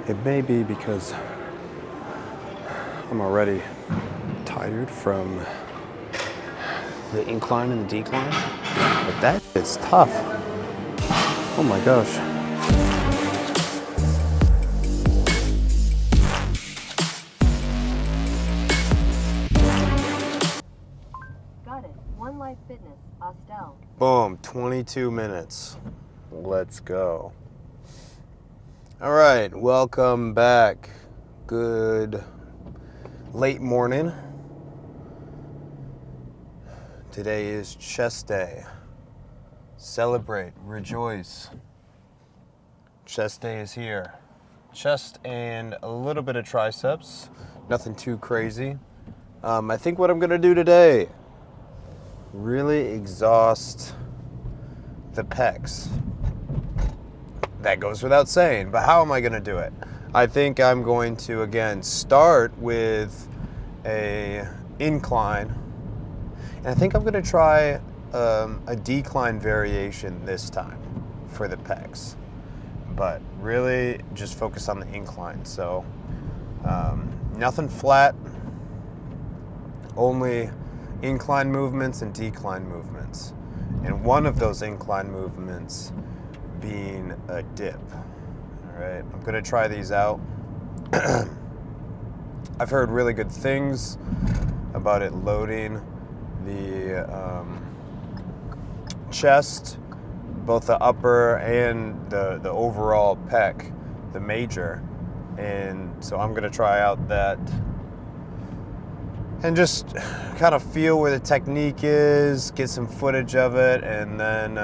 It may be because I'm already tired from the incline and the decline, but that is tough. Oh my gosh. Got it. One Life Fitness, Austell. Boom, 22 minutes. Let's go. All right, welcome back. Good late morning. Today is chest day. Celebrate, rejoice. Chest day is here. Chest and a little bit of triceps. Nothing too crazy. I think what I'm gonna do today, really exhaust the pecs. That goes without saying, but how am I gonna do it? I think I'm going to, again, start with a incline. And I think I'm gonna try a decline variation this time for the pecs. But really just focus on the incline. So nothing flat, only incline movements and decline movements. And one of those incline movements being a dip. All right, I'm gonna try these out. I've heard really good things about it loading the chest, both the upper and the overall pec, the major. And so I'm gonna try out that and just kind of feel where the technique is, get some footage of it, and then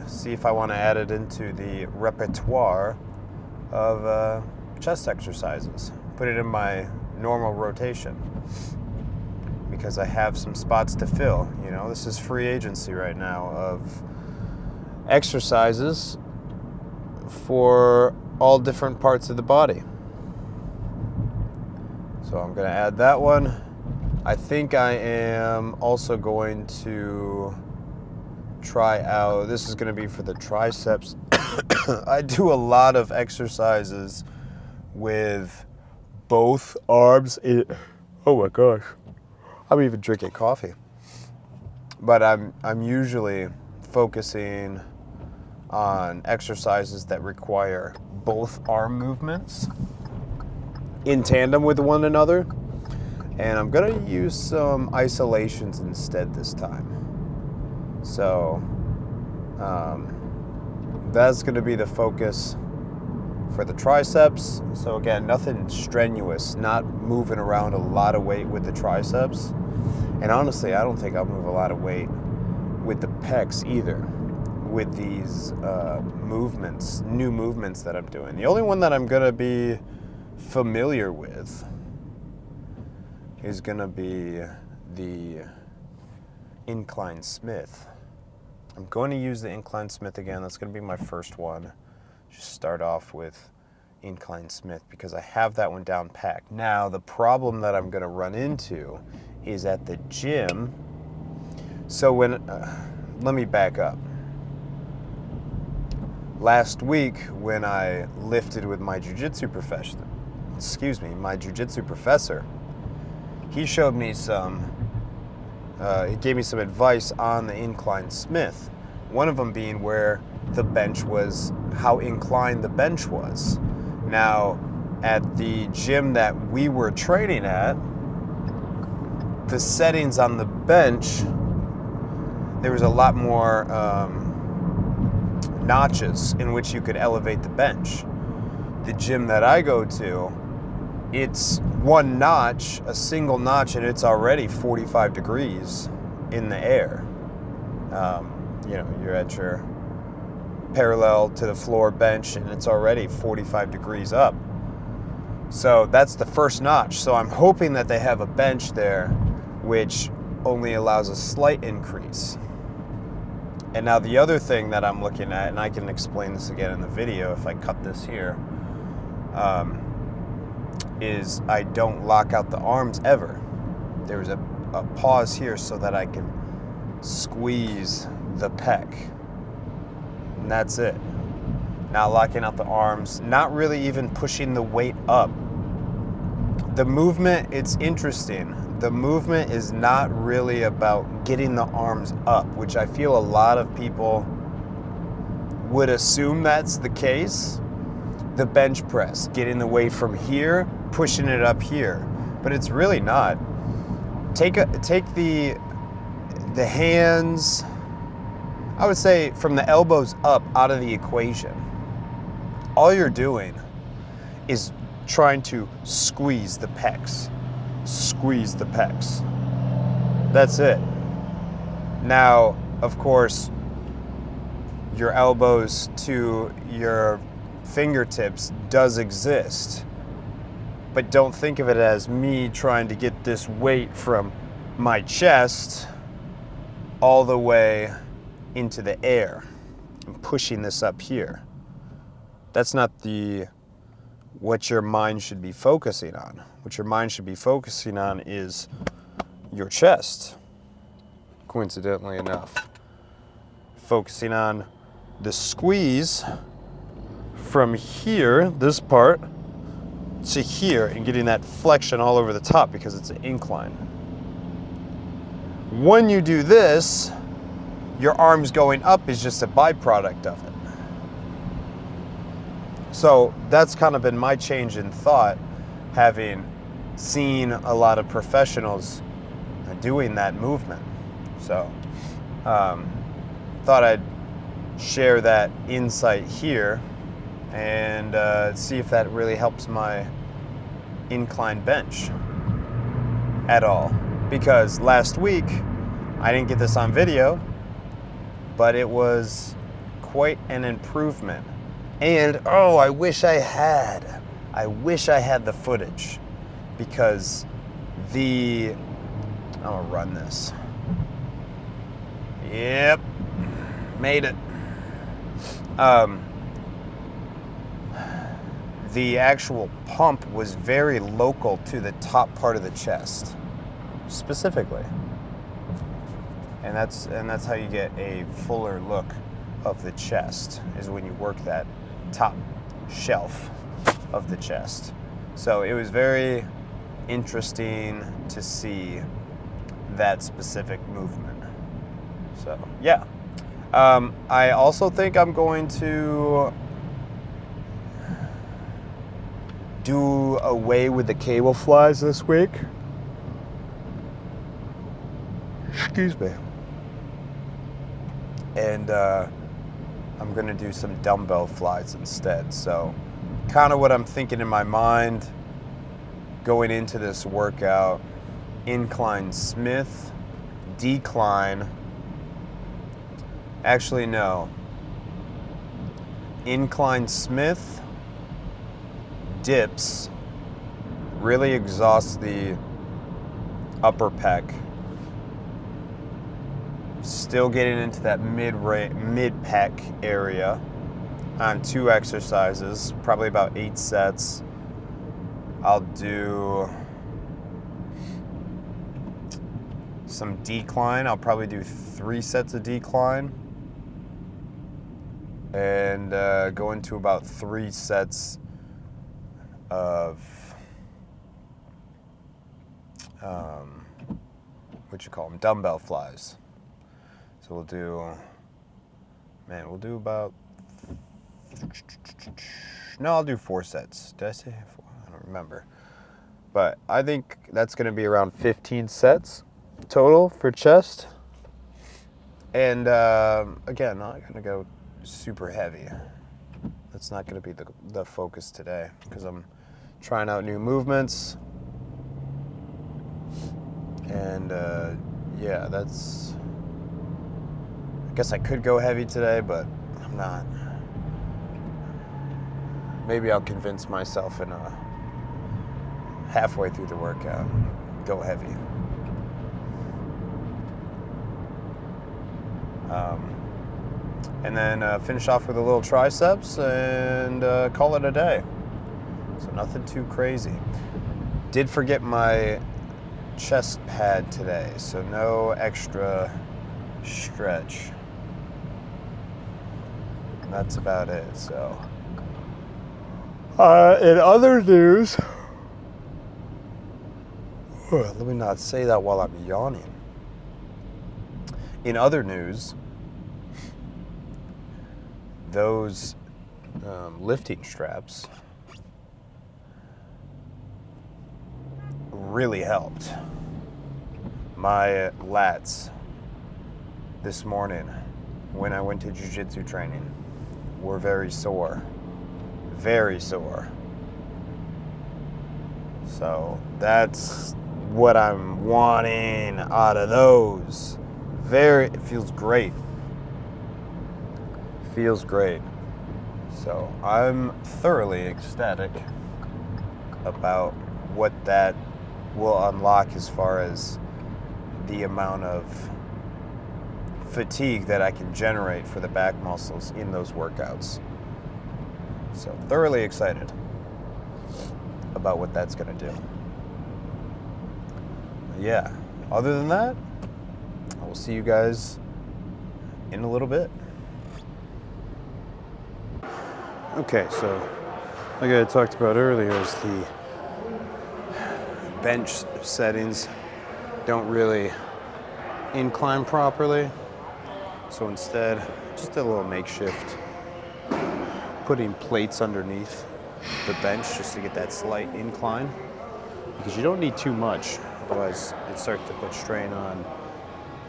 see if I want to add it into the repertoire of chest exercises. Put it in my normal rotation because I have some spots to fill. You know, this is free agency right now of exercises for all different parts of the body. So I'm going to add that one. I think I am also going to try out, this is going to be for the triceps. I do a lot of exercises with both arms. Oh my gosh. I'm even drinking coffee. But I'm usually focusing on exercises that require both arm movements in tandem with one another. And I'm gonna use some isolations instead this time. So that's gonna be the focus for the triceps. So again, nothing strenuous, not moving around a lot of weight with the triceps. And honestly, I don't think I'll move a lot of weight with the pecs either, with these movements, new movements that I'm doing. The only one that I'm gonna be familiar with is gonna be the incline Smith. I'm going to use the incline Smith again. That's gonna be my first one. Just start off with incline Smith because I have that one down packed. Now, the problem that I'm gonna run into is at the gym. So let me back up. Last week when I lifted with my jiu-jitsu professor, he showed me he gave me some advice on the incline Smith. One of them being where the bench was, how inclined the bench was. Now, at the gym that we were training at, the settings on the bench, there was a lot more notches in which you could elevate the bench. The gym that I go to, it's one notch, a single notch, and it's already 45 degrees in the air. You know, you're at your parallel to the floor bench, and it's already 45 degrees up. So that's the first notch. So I'm hoping that they have a bench there, which only allows a slight increase. And now the other thing that I'm looking at, and I can explain this again in the video if I cut this here, is I don't lock out the arms ever. There's a pause here so that I can squeeze the pec. And that's it. not locking out the arms, not really even pushing the weight up. The movement, it's interesting. The movement is not really about getting the arms up, which I feel a lot of people would assume that's the case. The bench press, getting the weight from here, pushing it up here. But it's really not. Take the hands, I would say from the elbows up, out of the equation. All you're doing is trying to squeeze the pecs. Squeeze the pecs. That's it. Now, of course, your elbows to your fingertips does exist. But don't think of it as me trying to get this weight from my chest all the way into the air and pushing this up here. That's not what your mind should be focusing on. What your mind should be focusing on is your chest, coincidentally enough. Focusing on the squeeze from here, this part, to here, and getting that flexion all over the top because it's an incline. When you do this, your arms going up is just a byproduct of it. So that's kind of been my change in thought, having seen a lot of professionals doing that movement. So thought I'd share that insight here and see if that really helps my incline bench at all. Because last week, I didn't get this on video, but it was quite an improvement. And, oh, I wish I had the footage, because I'm gonna run this. Yep, made it. The actual pump was very local to the top part of the chest, specifically. And that's how you get a fuller look of the chest, is when you work that top shelf of the chest. So it was very interesting to see that specific movement. So yeah, I also think I'm going to do away with the cable flies this week. Excuse me. And I'm gonna do some dumbbell flies instead. So kind of what I'm thinking in my mind going into this workout: incline Smith, decline. Actually, no. Incline Smith, dips, really exhaust the upper pec. Still getting into that mid-pec area on 2 exercises, probably about 8 sets. I'll do some decline. I'll probably do 3 sets of decline and go into about 3 sets of dumbbell flies. So we'll do about, no, I'll do 4 sets. Did I say 4? I don't remember. But I think that's going to be around 15 sets total for chest. And again, not going to go super heavy. That's not going to be the focus today, because I'm trying out new movements. And yeah, I guess I could go heavy today, but I'm not. Maybe I'll convince myself in halfway through the workout, go heavy. And then finish off with a little triceps and call it a day. So nothing too crazy. Did forget my chest pad today, so no extra stretch. that's about it. So, in other news, let me not say that while I'm yawning. In other news, those lifting straps really helped. My lats this morning when I went to jiu-jitsu training were very sore. Very sore. So that's what I'm wanting out of those. It feels great. Feels great. So I'm thoroughly ecstatic about what that will unlock as far as the amount of fatigue that I can generate for the back muscles in those workouts. So thoroughly excited about what that's going to do. Yeah, other than that, I will see you guys in a little bit. Okay, so like I talked about earlier, is the bench settings don't really incline properly. So instead, just a little makeshift, putting plates underneath the bench just to get that slight incline, because you don't need too much, otherwise it starts to put strain on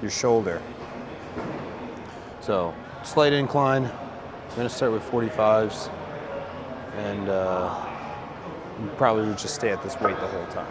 your shoulder. So slight incline. I'm gonna start with 45s, and probably would just stay at this weight the whole time.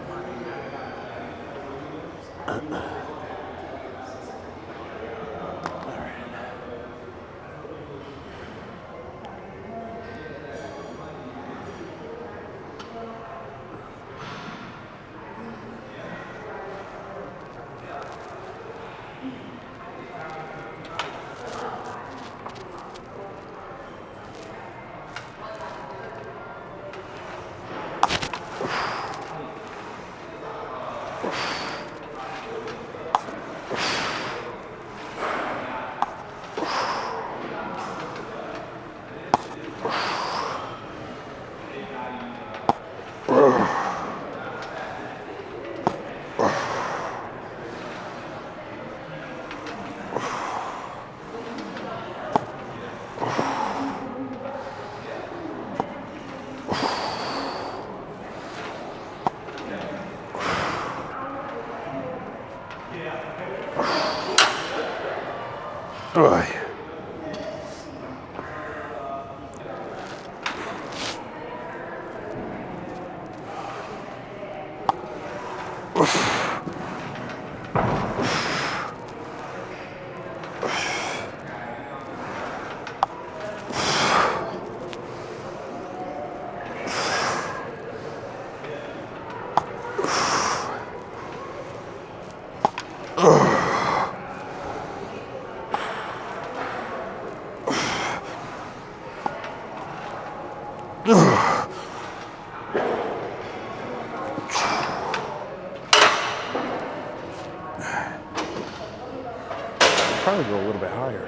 Probably go a little bit higher.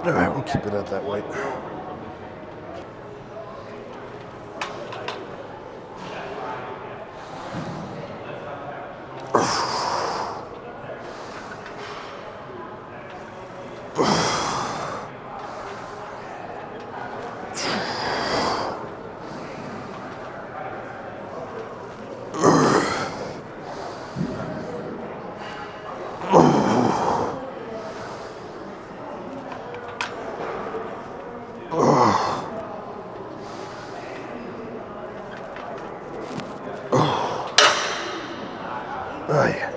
All right, we'll keep it at that weight. Oh, yeah.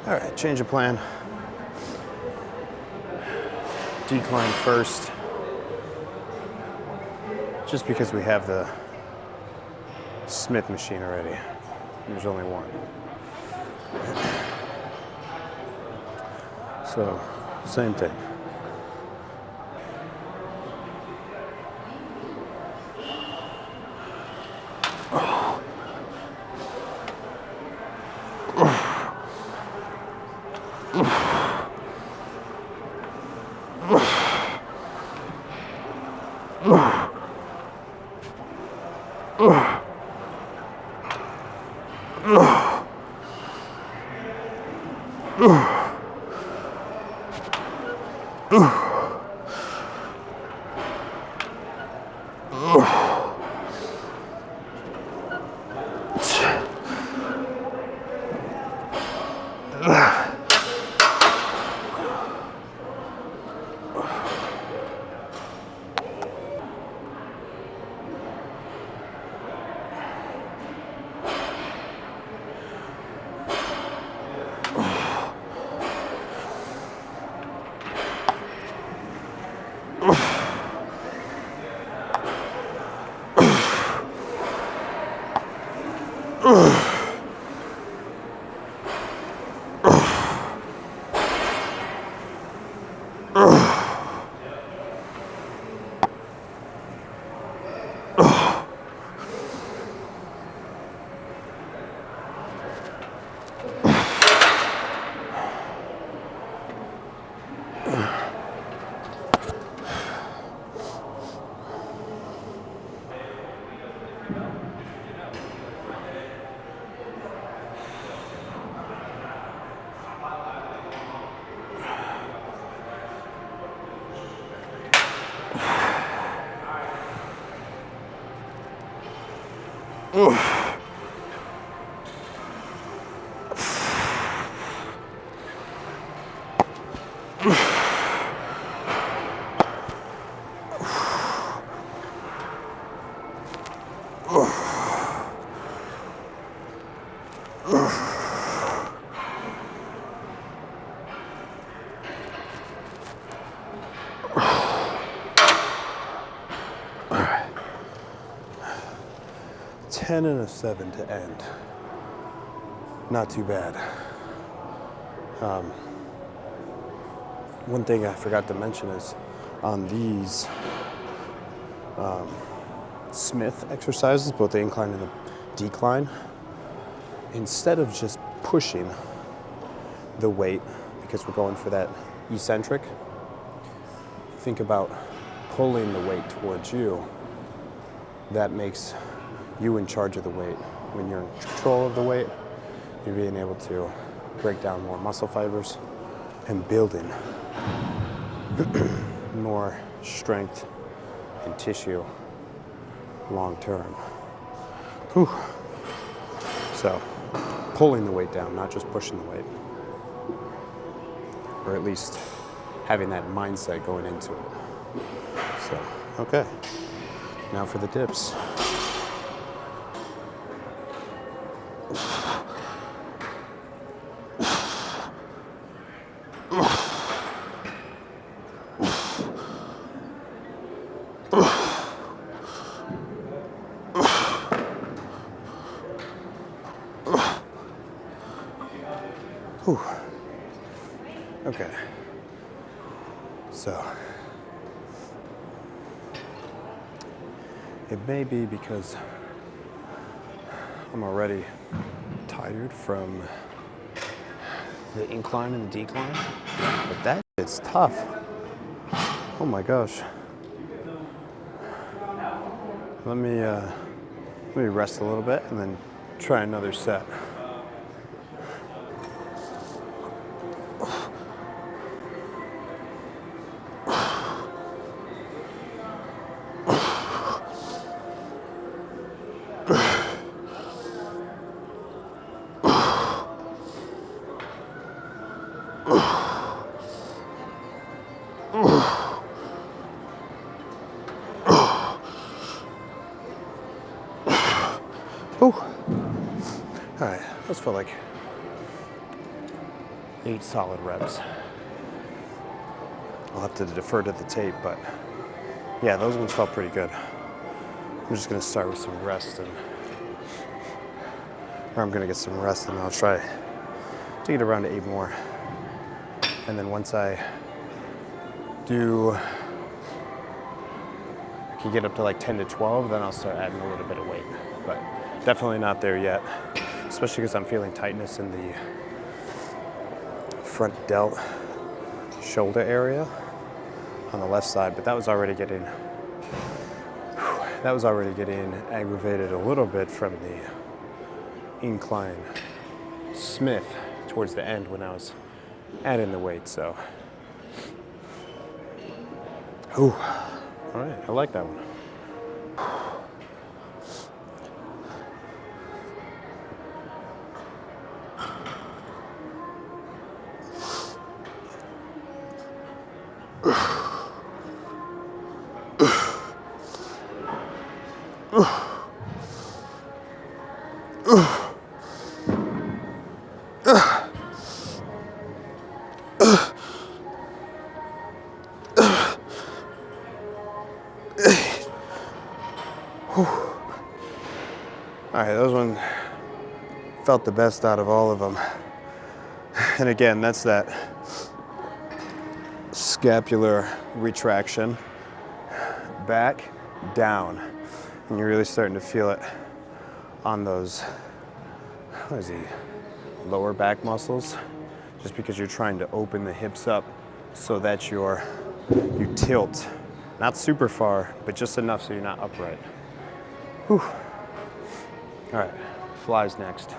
All right, change of plan. Decline first, just because we have the Smith machine already. There's only one. So, same thing. Alright. 10 and a 7 to end. Not too bad. One thing I forgot to mention is on these Smith exercises, both the incline and the decline, instead of just pushing the weight, because we're going for that eccentric, think about pulling the weight towards you. That makes you in charge of the weight. When you're in control of the weight, you're being able to break down more muscle fibers and building more strength and tissue long term. Whew. So, pulling the weight down, not just pushing the weight. Or at least having that mindset going into it. So, okay. Now for the dips. Whew. Okay. So, it may be because I'm already tired from the incline and the decline, but that is tough. Oh my gosh. Let me rest a little bit and then try another set. Whew. All right, those felt like 8 solid reps. I'll have to defer to the tape, but yeah, those ones felt pretty good. I'm just gonna start with some rest I'm gonna get some rest and I'll try to get around to 8 more. And then once I can get up to like 10 to 12, then I'll start adding a little bit of weight. But definitely not there yet, especially because I'm feeling tightness in the front delt shoulder area on the left side, but that was already getting aggravated a little bit from the incline Smith towards the end when I was adding the weight, so. Ooh, all right, I like that one. All right, those one felt the best out of all of them. And again, that's that scapular retraction, back, down. And you're really starting to feel it on those, lower back muscles, just because you're trying to open the hips up so that you tilt, not super far, but just enough so you're not upright. Whew. All right, flies next.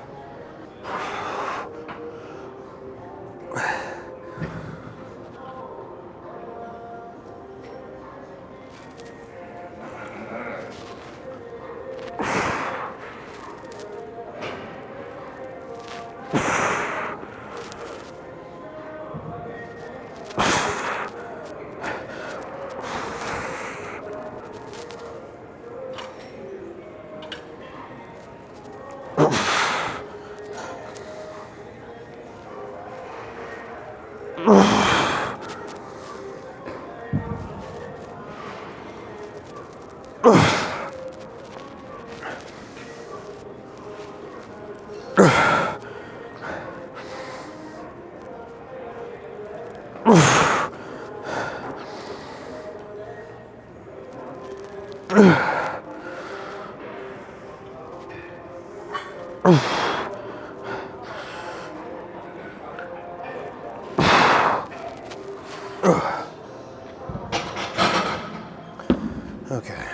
Okay.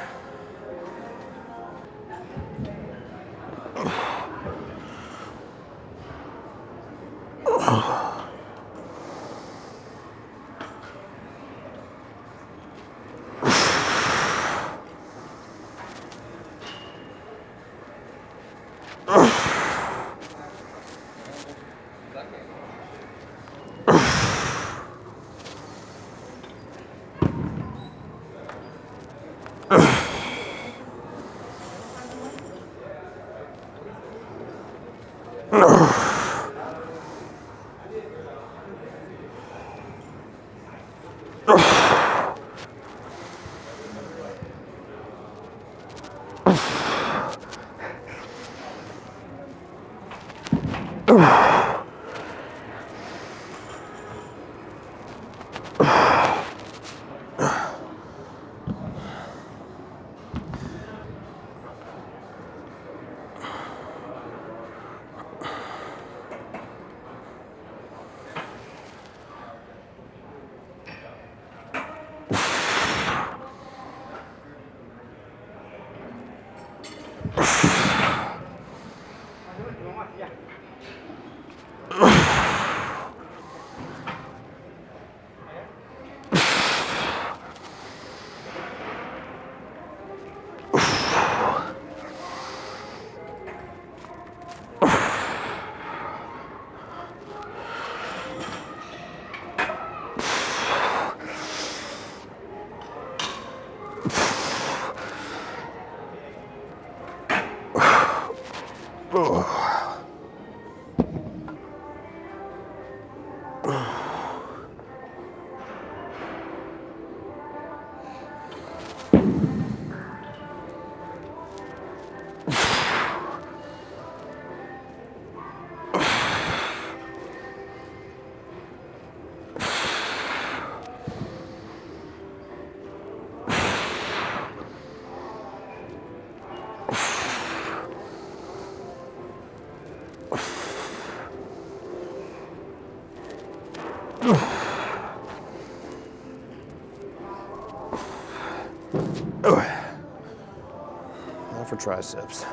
Now for triceps.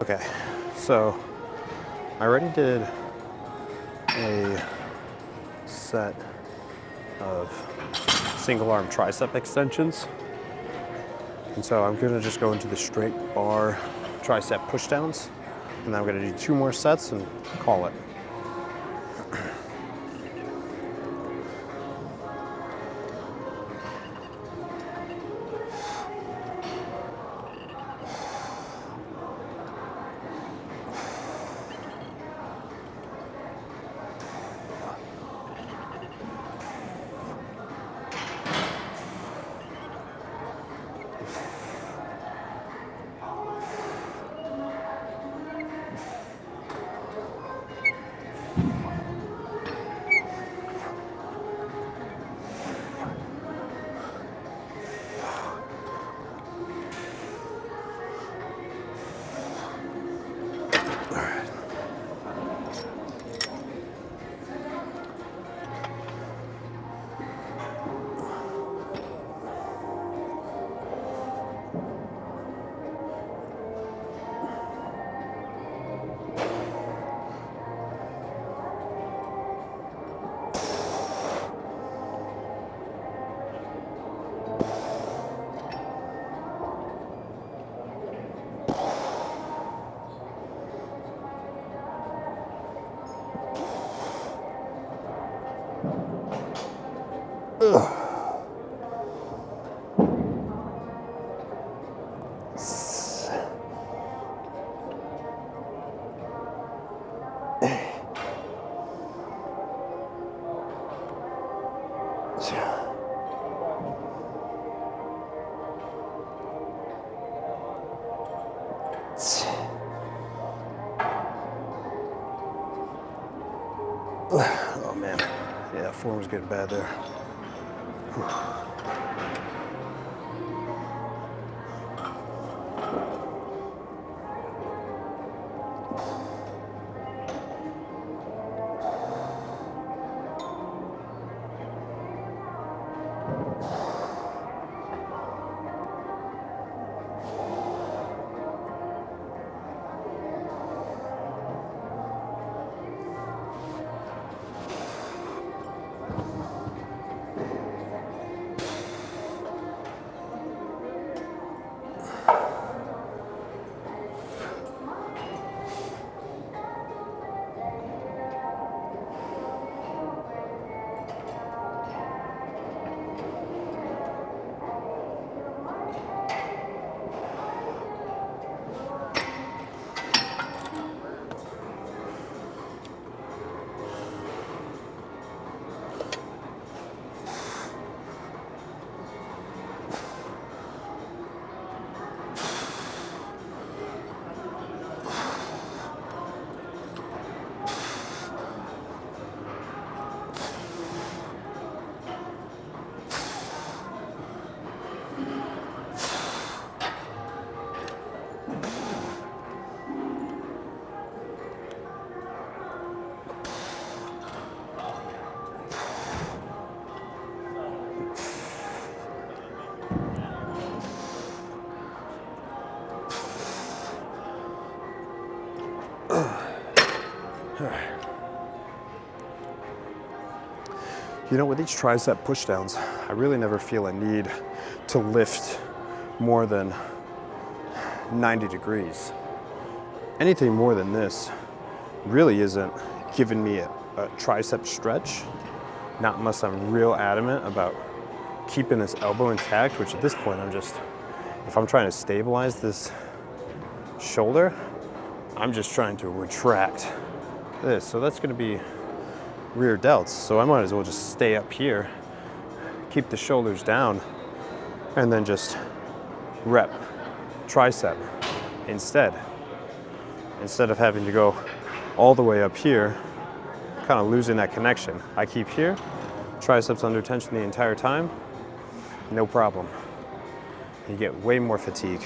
Okay, so I already did a set of single arm tricep extensions. And so I'm gonna just go into the straight bar tricep push downs. And then I'm gonna do 2 more sets and call it. Oh man, yeah, form's getting bad there. You know, with each tricep pushdowns, I really never feel a need to lift more than 90 degrees. Anything more than this really isn't giving me a tricep stretch, not unless I'm real adamant about keeping this elbow intact, which at this point I'm just, if I'm trying to stabilize this shoulder, I'm just trying to retract this. So that's gonna be rear delts. So I might as well just stay up here, keep the shoulders down, and then just rep tricep instead of having to go all the way up here, kind of losing that connection. I keep here, triceps under tension the entire time, no problem. You get way more fatigue.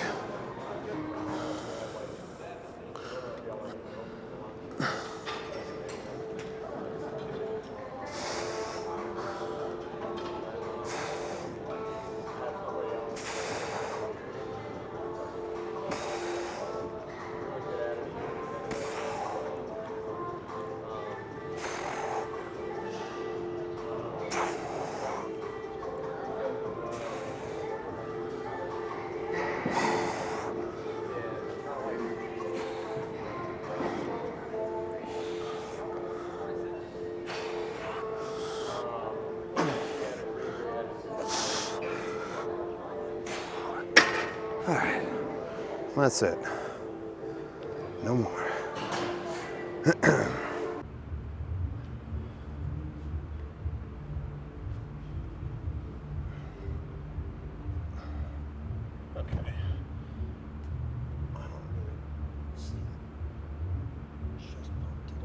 All right, that's it. No more. Okay. I don't really see the chest pump today.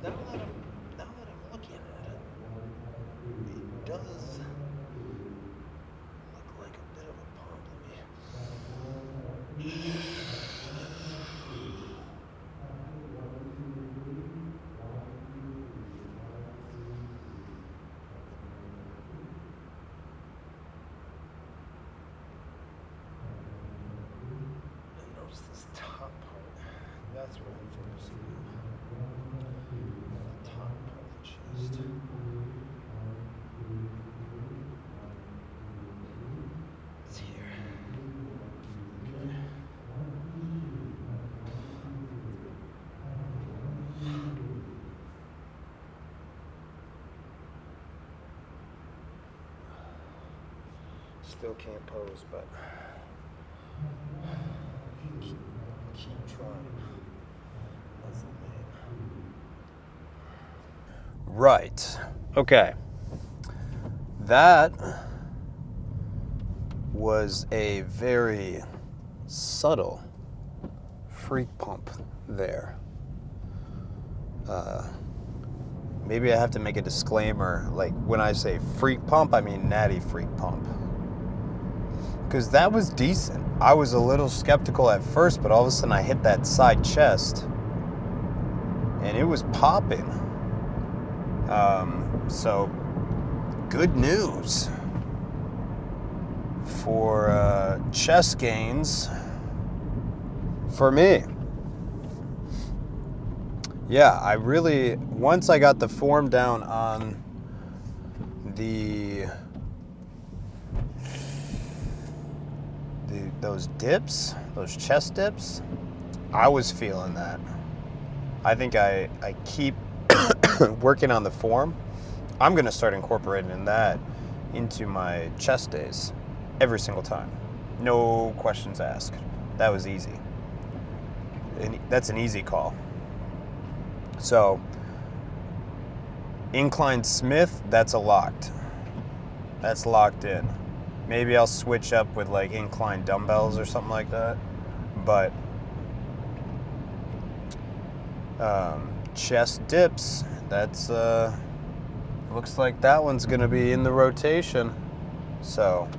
Now that I'm looking at it, it does look like a bit of a pump. And notice this top part. That's what I'm focusing on. The top part of the chest. It's here. Okay. Still can't pose, but keep trying. That's the main. Right. Okay. That was a very subtle freak pump there. Maybe I have to make a disclaimer, like when I say freak pump, I mean natty freak pump. Because that was decent. I was a little skeptical at first, but all of a sudden I hit that side chest and it was popping. So good news for chest gains for me. Yeah, I really, once I got the form down on those dips, those chest dips, I was feeling that. I think I keep working on the form. I'm going to start incorporating that into my chest days every single time. No questions asked. That was easy. And that's an easy call. So, incline Smith, that's locked. That's locked in. Maybe I'll switch up with like incline dumbbells or something like that. But chest dips, that's looks like that one's gonna be in the rotation. So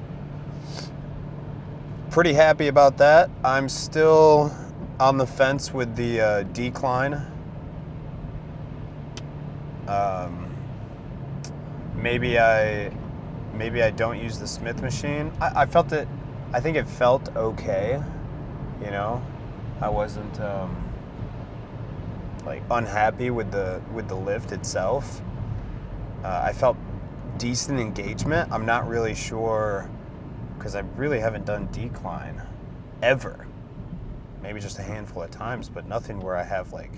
pretty happy about that. I'm still on the fence with the decline. Maybe I don't use the Smith machine. I felt it. I think it felt okay. You know, I wasn't like unhappy with the lift itself. I felt decent engagement. I'm not really sure, because I really haven't done decline ever. Maybe just a handful of times, but nothing where I have like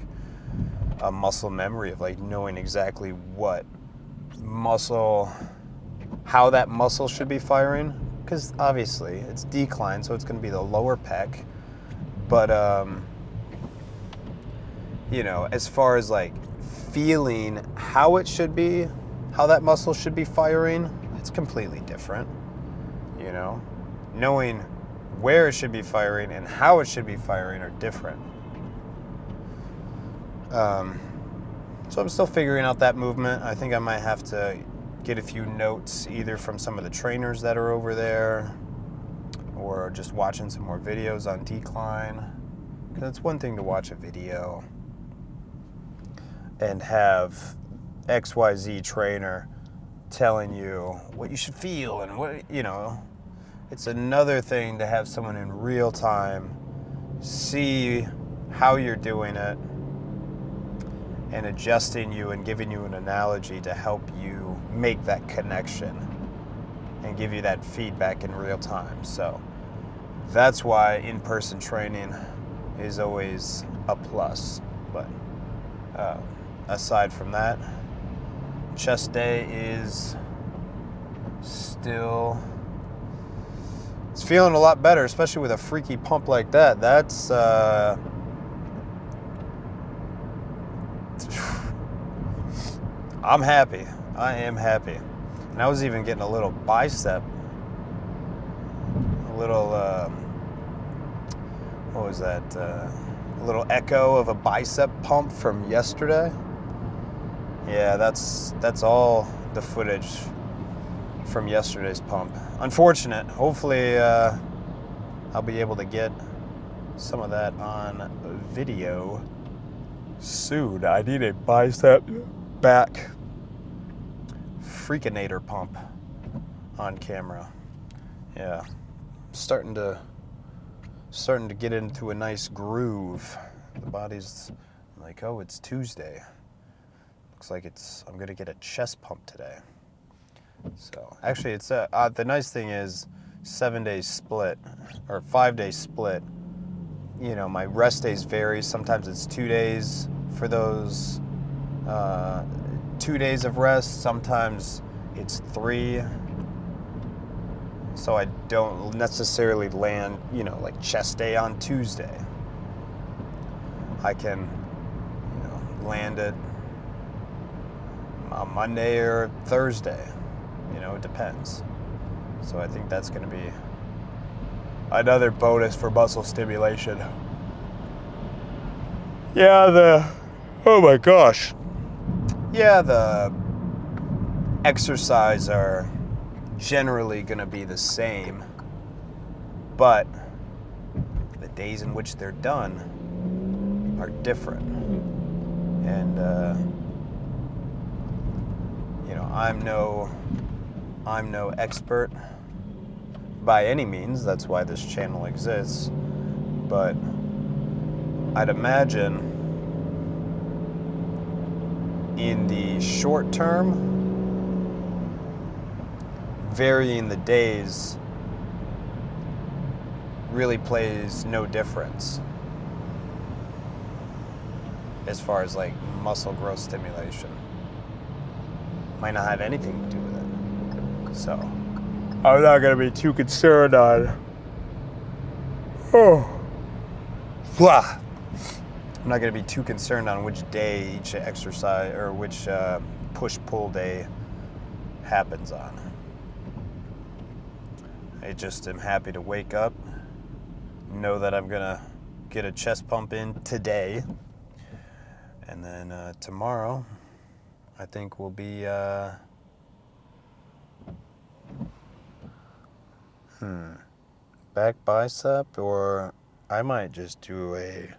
a muscle memory of like knowing exactly what muscle, how that muscle should be firing. Because obviously it's decline, so it's going to be the lower pec. But you know, as far as like feeling how it should be, how that muscle should be firing, it's completely different. You know, knowing where it should be firing and how it should be firing are different. So I'm still figuring out that movement. I think I might have to get a few notes either from some of the trainers that are over there or just watching some more videos on decline. Because it's one thing to watch a video and have XYZ trainer telling you what you should feel and what, you know. It's another thing to have someone in real time see how you're doing it and adjusting you and giving you an analogy to help you make that connection and give you that feedback in real time. So that's why in-person training is always a plus. But aside from that, chest day is still... It's feeling a lot better, especially with a freaky pump like that. That's, I'm happy. I am happy. And I was even getting a little bicep, a little, what was that? A little echo of a bicep pump from yesterday. Yeah, that's all the footage from yesterday's pump. Unfortunate. Hopefully I'll be able to get some of that on video soon. I need a bicep back freakinator pump on camera. Yeah, starting to get into a nice groove. The body's like, oh, it's Tuesday. Looks like I'm gonna get a chest pump today. So actually, it's the nice thing is 7 days split or 5 days split. You know, my rest days vary. Sometimes it's 2 days for those 2 days of rest. Sometimes it's 3. So I don't necessarily land, you know, like chest day on Tuesday. I can, you know, land it on Monday or Thursday. You know, it depends. So I think that's going to be another bonus for muscle stimulation. Yeah, oh my gosh. Yeah, the exercise are generally going to be the same, but the days in which they're done are different. And, you know, I'm no expert by any means. That's why this channel exists. But I'd imagine in the short term, varying the days really plays no difference as far as like muscle growth stimulation. Might not have anything to do with it. So I'm not going to be too concerned on, I'm not going to be too concerned on which day each exercise or which push-pull day happens on. I just am happy to wake up, know that I'm going to get a chest pump in today, and then tomorrow I think will be back bicep, or I might just do a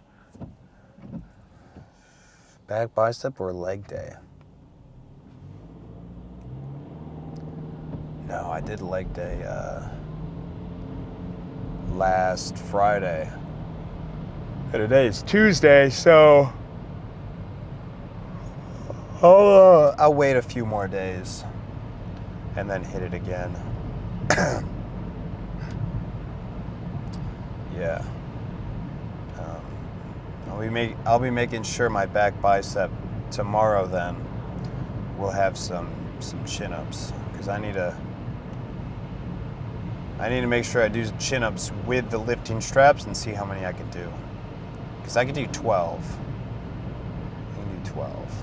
back bicep or leg day. No, I did leg day last Friday. And today is Tuesday, so I'll wait a few more days and then hit it again. Yeah. I'll be making sure my back bicep tomorrow. Then we'll have some chin-ups because I need to make sure I do chin-ups with the lifting straps and see how many I can do. Because I can do 12. I can do 12.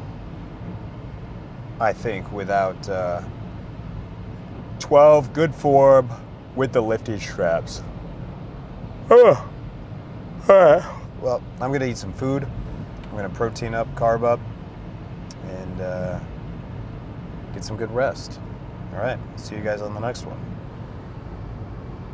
I think without 12 good form with the lifting straps. Oh. All right. Well, I'm going to eat some food. I'm going to protein up, carb up, and get some good rest. All right. See you guys on the next one.